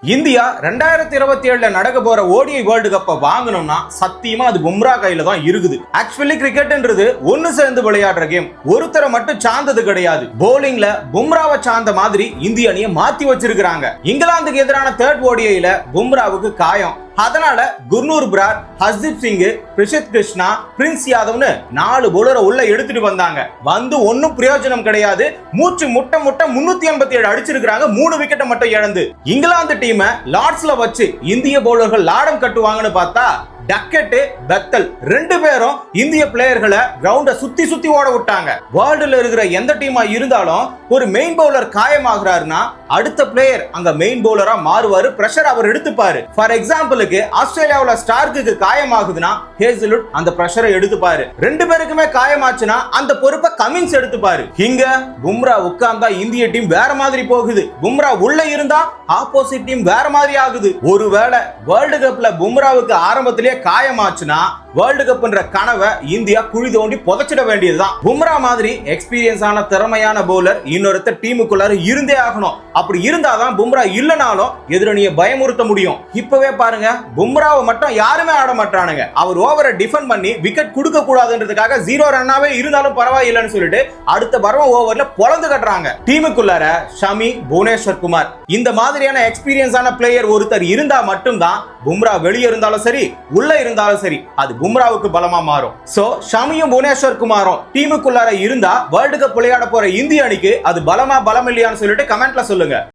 India 2027 நடக்க போற ODI world கப்பை வாங்கணும்னா சத்தியமா அது பும்ரா கையில தான் இருக்குது. ஆக்சுவலி கிரிக்கெட்ன்றது ஒன்னு சேர்ந்து விளையாடுற கேம். ஒருத்தரை மட்டும் சார்ந்தது கிடையாது. போலிங்ல பும்ராவை சார்ந்த மாதிரி இந்திய அணியை மாத்தி வச்சிருக்காங்க. இங்கிலாந்துக்கு எதிரான தேர்ட் ஓடிஐல பும்ராவுக்கு காயம். அதனால குர்னூர் பிரார், ஹர்தீப் சிங், பிரசித் கிருஷ்ணா, பிரின்ஸ் யாதவ்னு 4 பவுலரை உள்ள எடுத்துட்டு வந்தாங்க. வந்து ஒன்னும் பிரயோஜனம் கிடையாது. மூச்சு முட்ட 387 அடிச்சிருக்காங்க. 3 விக்கெட்டை மட்டும் இழந்து இங்கிலாந்து டீம் லார்ட்ஸ்ல வச்சு இந்திய பவுலர்கள் லாடம் கட்டுவாங்கன்னு பார்த்தா டக்கெட், பெத்தல் 2 பேரும் இந்திய பிளேயர்களை கிரவுண்ட சுத்தி ஓட விட்டாங்க. வேர்ல்டுல இருக்கிற எந்த டீமா இருந்தாலும் ஒரு மெயின் பவுலர் காயமாகிறாருன்னா அடுத்த பிளேயர் அங்க மெயின் பவுலரா மாறுவாரு. பிரஷர் அவர் எடுத்துப்பாரு. ஃபார் எக்ஸாம்பிளுக்கு ஆஸ்திரேலியாவுல ஸ்டார்க்கு காயமாகுதுன்னா ஹேசல்வுட் அந்த பிரஷரை எடுத்துப்பாரு. 2 பேருக்குமே காயமாச்சுன்னா அந்த பொறுப்பை கமின்ஸ் எடுத்துப்பாரு. இங்க பும்ரா உட்கார்ந்தா இந்திய டீம் வேற மாதிரி போகுது. பும்ரா உள்ள இருந்தா ஆப்போசிட் டீம் வேற மாதிரி ஆகுது. ஒருவேளை வேர்ல்டு கப்ல பும்ராவுக்கு ஆரம்பத்திலேயே காயமாச்சுன்னா வேர்ல்டு கப்ன்ற கனவை இந்தியா குழி தோண்டி புதைச்சிட வேண்டியதுதான். பும்ரா மாதிரி எக்ஸ்பீரியன்ஸ் ஆன திறமையான பவுலர் இன்னொருத்த டீமுக்குள்ளார இருந்தே ஆகணும். அப்படி இருந்தாதான் பும்ரா இல்லனாலும் எதிரணியை பயமுறுத்த முடியும். இப்பவே பாருங்க, பும்ராவை மட்டும் யாருமே ஆட மாட்டானுங்க. அவர் ஓவரை டிஃபெண்ட் பண்ணி விக்கெட் கொடுக்க கூடாதுன்றதுக்காக 0 ரன்னாவே இருந்தாலும் பரவாயில்லைன்னு சொல்லிட்டு அடுத்த பரவ ஓவர்ல பொளந்து கட்டுறாங்க. டீமுக்குள்ளார ஷமி, புவனேஸ்வர் குமார் இந்த மாதிரியான எக்ஸ்பீரியன்ஸான பிளேயர் ஒருத்தர் இருந்தா மட்டும்தான் பும்ரா வெளியே இருந்தாலும் சரி உள்ள இருந்தாலும் சரி அது பும்ராவுக்கு பலமா மாறும். சோ ஷமியும் புவனேஸ்வர் குமாரும் டீமுக்குள்ளார இருந்தா வேர்ல்டு கப் விளையாட போற இந்திய அணிக்கு அது பலமா பலம் இல்லையான்னு சொல்லிட்டு கமெண்ட்ல சொல்லுங்க.